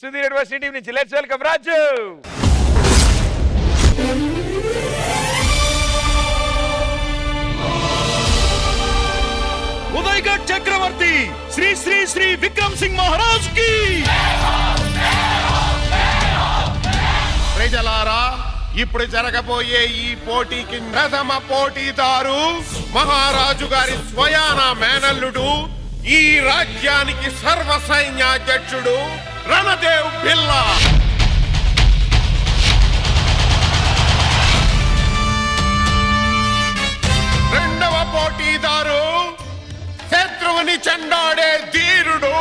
Sudheer university team నుంచి let's welcome రాజు. ఉదయగఢ్ చక్రవర్తి శ్రీ శ్రీ శ్రీ విక్రమ్ సింగ్ మహారాజ్ కి. ప్రజలారా, ఇప్పుడు జరగబోయే ఈ పోటీకి ప్రథమ పోటీదారు మహారాజు గారి స్వయాన మేనల్లుడు, ఈ రాజ్యానికి సర్వ సైన్యాధ్యక్షుడు రణదేవ్ బిల్లా. రెండవ పోటీదారు శత్రువుని చెండాడే ధీరుడు,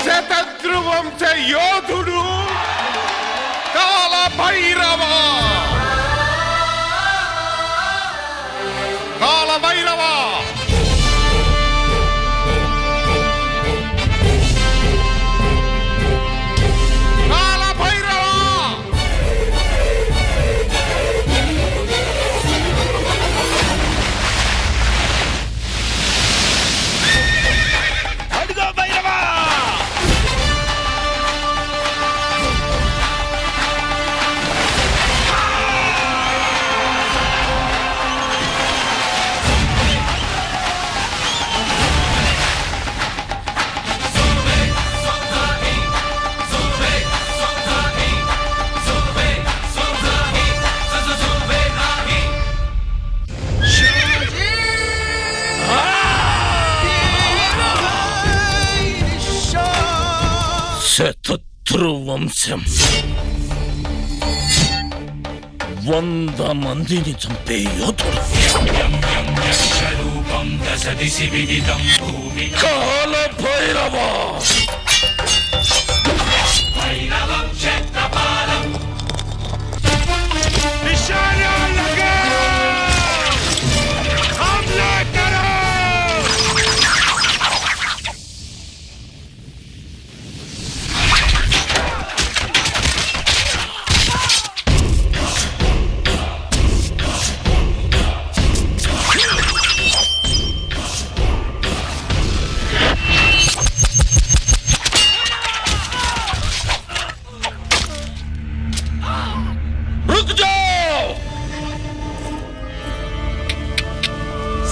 శతద్రువంశ యోధుడు కాల భైరవ. కాల భైరవ కాల భైరవ అడుగో భైరవా. శతద్రు వంశం 100 మందిని చంపే యోధుడు. కాల భైరవ.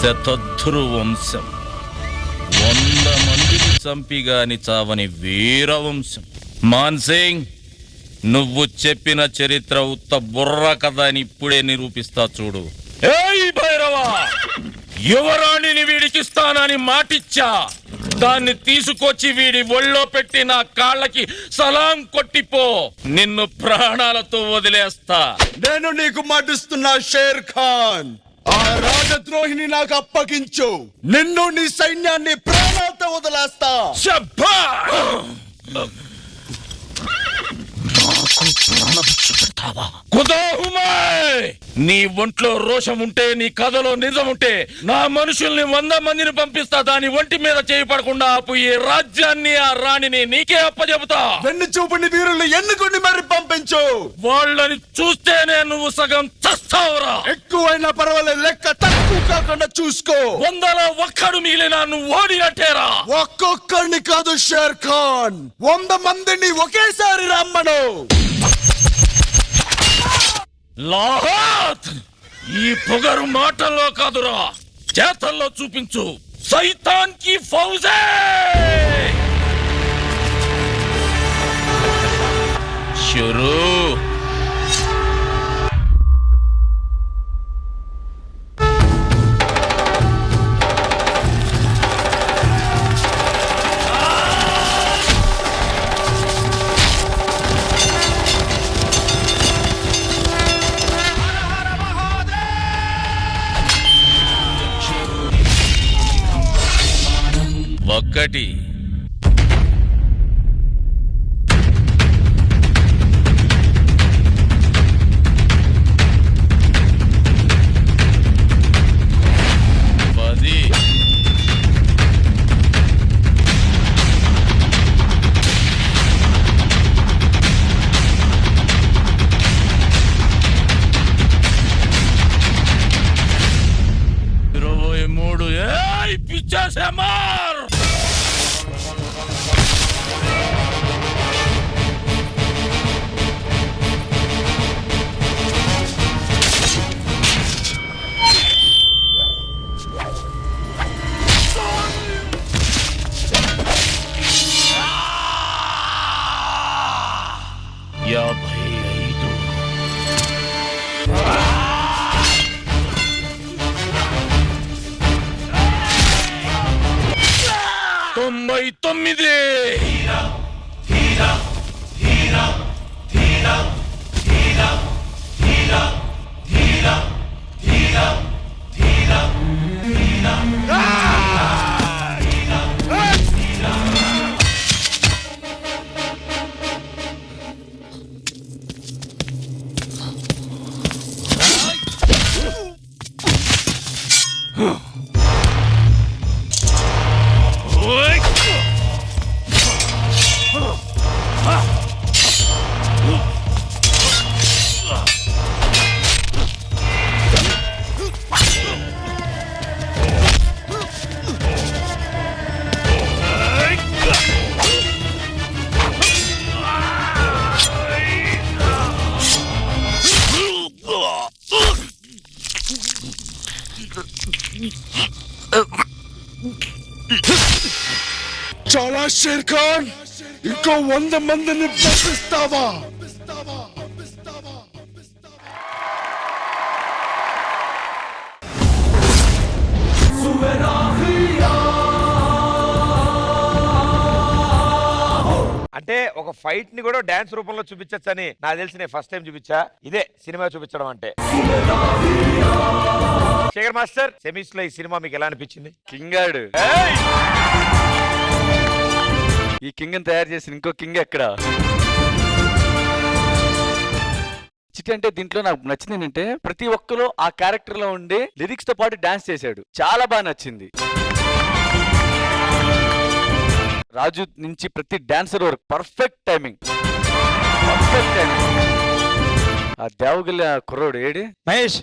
శతద్రు వంశం 100 మందిని చంపిగాని చావని వీరవంశం. మాన్సింగ్, నువ్వు చెప్పిన చరిత్ర ఉత్త బుర్ర కథ అని ఇప్పుడే నిరూపిస్తా చూడు. ఏయ్ భైరవా, యువరాణిని వీడికిస్తానని మాటిచ్చా. దాన్ని తీసుకొచ్చి వీడి ఒళ్ళో పెట్టి నా కాళ్ళకి సలాం కొట్టిపో. నిన్ను ప్రాణాలతో వదిలేస్తా. నేను నీకు మాటిస్తున్నా షేర్ ఖాన్. ఆ రాజద్రోహిని నాకు అప్పగించు. నిన్ను నీ సైన్యాన్ని ప్రాణాలతో వదిలేస్తా. నీ ఒంట్లో రోషం ఉంటే, నీ కథలో నిజం ఉంటే, నా మనుషుల్ని 100 మందిని పంపిస్తా. దాని ఒంటి మీద చేయపడకుండా ఆపు. ఈ రాజ్యాన్ని, ఆ రాణిని నీకే అప్పచెబుతా. వెన్ను చూపుని వీరుల్ని ఎన్నుకొని మరి పంపించు. వాళ్ళని చూస్తేనే నువ్వు సగం చస్తావురా. ఎక్కువైనా పర్వాలేదు, లెక్క తక్కువ కాకుండా చూసుకో. 100లో ఒక్కడు మిగిలినా నువ్వు ఓడినట్టేరా. ఒక్కొక్కడిని కాదు షేర్ ఖాన్, 100 మందిని ఒకేసారి రమ్మను. లాహోత్, ఈ పొగరు మాటల్లో కాదురా, చేతల్లో చూపించు. సైతాన్ కి ఫౌజే. షురూ. ఒక్కటి, 10, 23. ఏయ్ పిచ్చేసే మార్. ఏంట్రా షేర్ ఖాన్, ఇంకో 100 మందిని పంపిస్తావా? అంటే ఒక ఫైట్ ని కూడా డాన్స్ రూపంలో చూపించచ్చని నాకు తెలిసి నేను ఫస్ట్ టైం చూపించా. ఇదే సినిమా చూపించడం అంటే. శేఖర్ మాస్టర్, సెమీస్ లో ఈ సినిమా మీకు ఎలా అనిపించింది? కింగాడు ఈ కింగ్ తయారు చేసిన ఇంకో కింగ్ ఎక్కడ? చిట్టి అంటే దీంట్లో నాకు నచ్చింది ఏంటంటే ప్రతి ఒక్కరు ఆ క్యారెక్టర్ లో ఉండి లిరిక్స్ తో పాటు డాన్స్ చేశాడు. చాలా బాగా నచ్చింది. రాజు నుంచి ప్రతి డాన్సర్ వరకు పర్ఫెక్ట్ టైమింగ్. ఆ దేవగల కుర్రోడు ఏడి మహేష్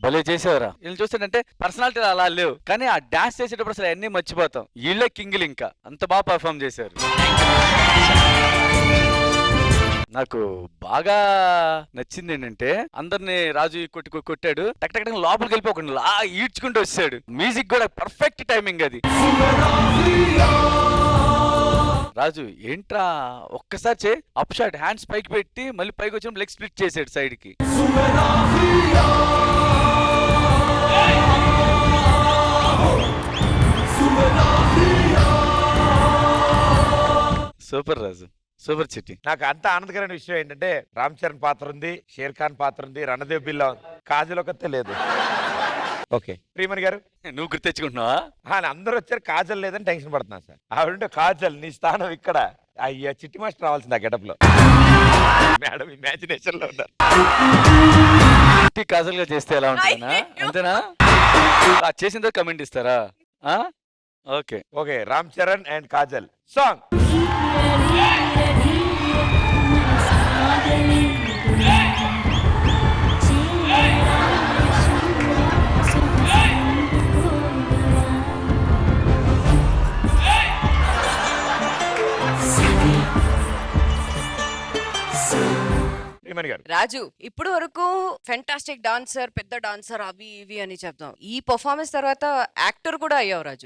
భలే చేసేవారా. వీళ్ళు చూస్తుంటే పర్సనాలిటీ అలా లేవు, కానీ ఆ డాన్స్ చేసేటప్పుడు అసలు అన్ని మర్చిపోతాం. వీళ్ళే కింగ్లు, ఇంకా అంత బాగా పర్ఫామ్ చేశారు. నాకు బాగా నచ్చింది ఏంటంటే అందరిని రాజు కొట్టాడు, టక్ టక్ లోపలికి వెళ్ళిపోకుండా ఈడ్చుకుంటూ వచ్చాడు. మ్యూజిక్ కూడా పర్ఫెక్ట్ టైమింగ్ అది. రాజు ఏంట్రా ఒక్కసారి చే అప్ షాట్, హ్యాండ్స్ పైకి పెట్టి మళ్ళీ పైకి వచ్చిన లెగ్ స్ప్లిట్ చేసాడు సైడ్ కి. సూపర్ రాజు, సూపర్ చిట్టి. నాకు అంత ఆనందకరమైన విషయం ఏంటంటే రామ్ చరణ్ పాత్ర ఉంది, షేర్ ఖాన్ పాత్ర ఉంది, రణదేవ్ బిల్లా ఉంది, కాజల్ ఒకతే లేదు. ఓకే ప్రియమణి గారు, నువ్వు గుర్తెచ్చుకుంటున్నావా? అందరూ వచ్చారు, కాజల్ లేదని టెన్షన్ పడుతున్నాను సార్. ఆవిడ కాజల్, నీ స్థానం ఇక్కడ. అయ్యా చిట్టి మాస్టర్ రావాల్సింది ఆ గెటప్ లో. మేడం ఇమాజినేషన్ లో ఉన్నారు. చిట్టి కాజల్ గా చేస్తే ఎలా ఉంటుందా? అంతేనా? చేసిందో కమెంట్ ఇస్తారా? Okay okay, Ram Charan and Kajal song. Raju ఇప్పుడు వరకు ఫెంటాస్టిక్ డాన్సర్, పెద్ద డాన్సర్, అవి ఇవి అని చెప్తాం. ఈ పర్ఫార్మెన్స్ తర్వాత యాక్టర్ కూడా అయ్యావు Raju.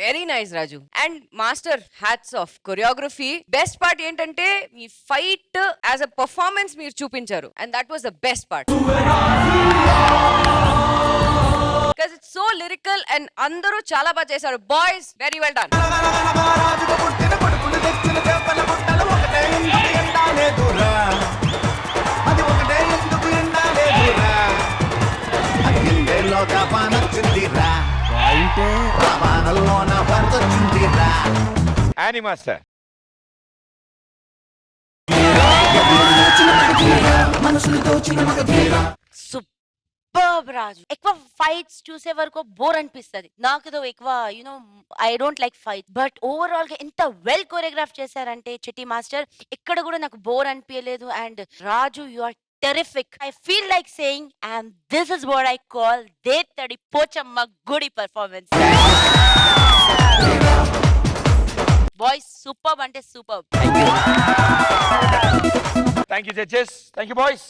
Very nice Raju. And master, hats off. Choreography best part ఏంటంటే మీ ఫైట్ యాజ్ అ పర్ఫార్మెన్స్ మీరు చూపించారు, and that was the best part. Because it's so lyrical and అందరూ చాలా బాగా చేశారు. Boys, very well done. Annie master, superb Raju. ఎక్కువ fights చూసే వరకు బోర్ అనిపిస్తుంది నాకు. ఎక్కువ I don't like fight, but overall గా ఎంత వెల్ కోరియోగ్రాఫ్ చేశారంటే చిట్టి మాస్టర్, ఎక్కడ కూడా నాకు బోర్ అనిపించలేదు. And Raju, you are terrific. I feel like saying, and this is what I call Dettadi Pochamma Gudi performance. Boys, superb ante superb. thank you judges, thank you boys.